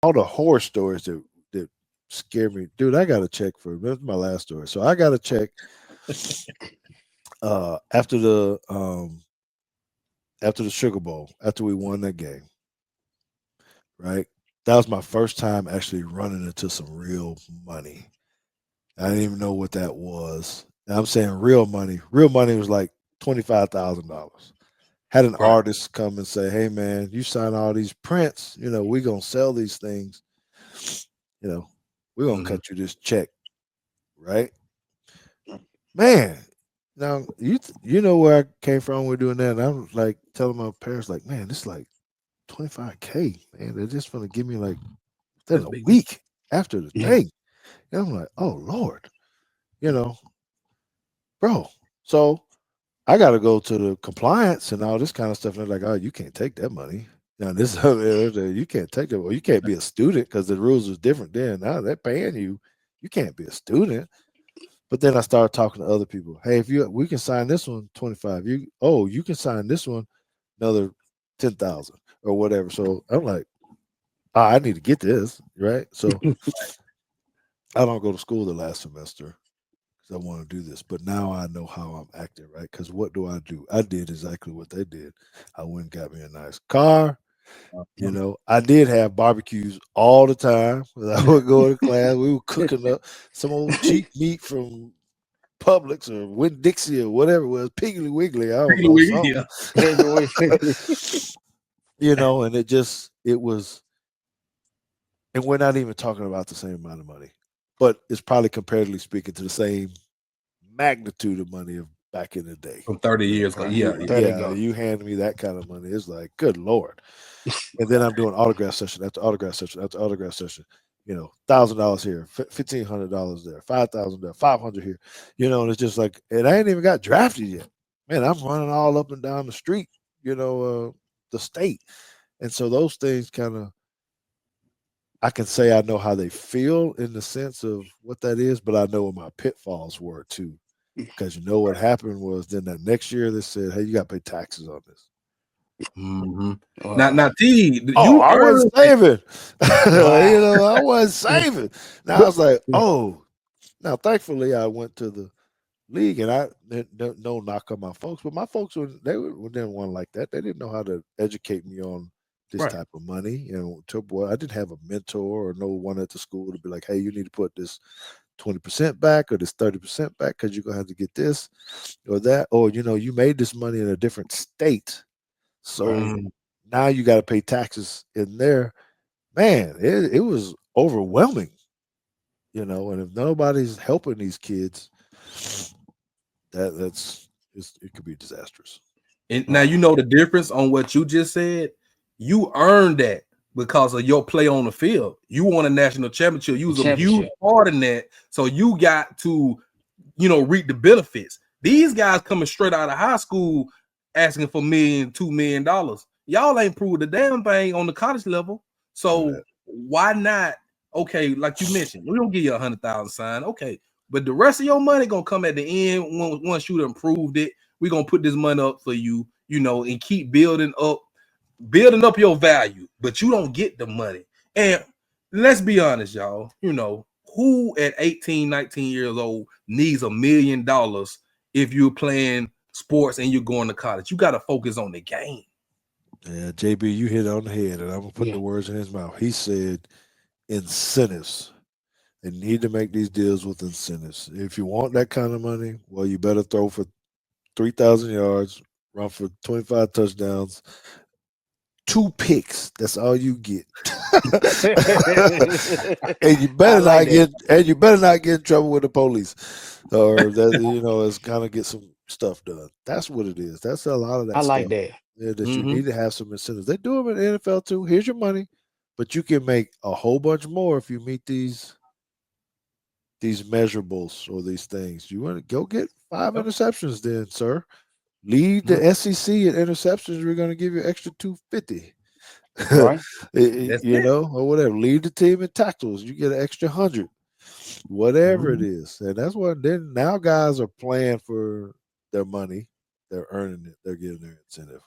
all the horror stories that scare me, dude. I got a check for that's my last story. So I got a check after the Sugar Bowl, after we won that game, right? That was my first time actually running into some real money. I didn't even know what that was. And I'm saying real money. Real money was like $25,000. Had an Right. artist come and say, "Hey man, you sign all these prints. We gonna sell these things. You know, we're gonna Hmm. cut you this check, right?" Man, now you know where I came from with doing that. And I'm like telling my parents, like, man, this is like 25K, man. They're just gonna give me like That's within a a big deal. week after the Yeah. thing. And I'm like, oh Lord, you know, bro. So I got to go to the compliance and all this kind of stuff. And they're like, oh, you can't take that money. Now this you can't take that. Well, you can't be a student because the rules was different then. Now they're paying you. You can't be a student. But then I started talking to other people. Hey, if we can sign this one 25. You can sign this one another 10,000 or whatever. So I'm like, I need to get this right. So I don't go to school the last semester because I want to do this. But now I know how I'm acting, right? Because what do? I did exactly what they did. I went and got me a nice car. I did have barbecues all the time. I would go to class. We were cooking up some old cheap meat from Publix or Winn Dixie or whatever it was, Piggly Wiggly. I don't know, something. Yeah. And it was, and we're not even talking about the same amount of money, but it's probably comparatively speaking to the same magnitude of money of back in the day. From 30 years ago. Right. Yeah, yeah. There you Yeah, go. you hand me that kind of money, it's like, good Lord. And then I'm doing autograph session after autograph session after autograph session. $1,000 here, $1,500 there, 5,000 there, 500 here. And it's just like, and I ain't even got drafted yet. Man, I'm running all up and down the street. The state, and so those things kind of, I can say I know how they feel in the sense of what that is, but I know what my pitfalls were too. Because what happened was then that next year they said, "Hey, you got to pay taxes on this." Hmm. Wow. Now, T, Oh, you I wasn't earned it. saving. Wow. I wasn't saving. Now I was like, oh. Now thankfully I went to the league, and I no knock on my folks, but my folks didn't want like that. They didn't know how to educate me on this Right. type of money. I didn't have a mentor or no one at the school to be like, hey, you need to put this 20% back or this 30% back because you're gonna have to get this or that, or you made this money in a different state, Right. so Mhm. now you got to pay taxes in there. Man, it was overwhelming, and if nobody's helping these kids, it could be disastrous. And now Wow. you know the difference on what you just said. You earned that because of your play on the field. You won a national championship. You The was a huge championship. part in that. So you got to, reap the benefits. These guys coming straight out of high school asking for $1 million, $2 million. Y'all ain't proved a damn thing on the college level. True So that. why not? Okay, like you mentioned, we don't give you 100,000 sign. Okay, but the rest of your money gonna come at the end once you done proved it. We're gonna put this money up for you, and keep building up your value, but you don't get the money. And let's be honest, y'all, who at 18, 19 years old needs $1 million if you're playing sports and you're going to college? You got to focus on the game. Yeah, JB, you hit it on the head, and I'm gonna put Yeah. the words in his mouth. He said incentives. They need to make these deals with incentives. If you want that kind of money, well, you better throw for 3,000 yards, run for 25 touchdowns, two picks. That's all you get. and you I better like not that. get in trouble with the police, or that it's kind of get some stuff done. That's what it is. That's a lot of I that like stuff. that. Yeah, that you Mm-hmm. need to have some incentives. They do them in the NFL too. Here's your money, but you can make a whole bunch more if you meet these measurables or these things. You want to go get 5 interceptions, then, sir. Lead the SEC in interceptions. We're going to give you extra 250. Right. That's it. Or whatever. Lead the team in tackles. You get an extra 100. Whatever it Mhm. is, and that's what. Then now guys are playing for their money. They're earning it. They're getting their incentive.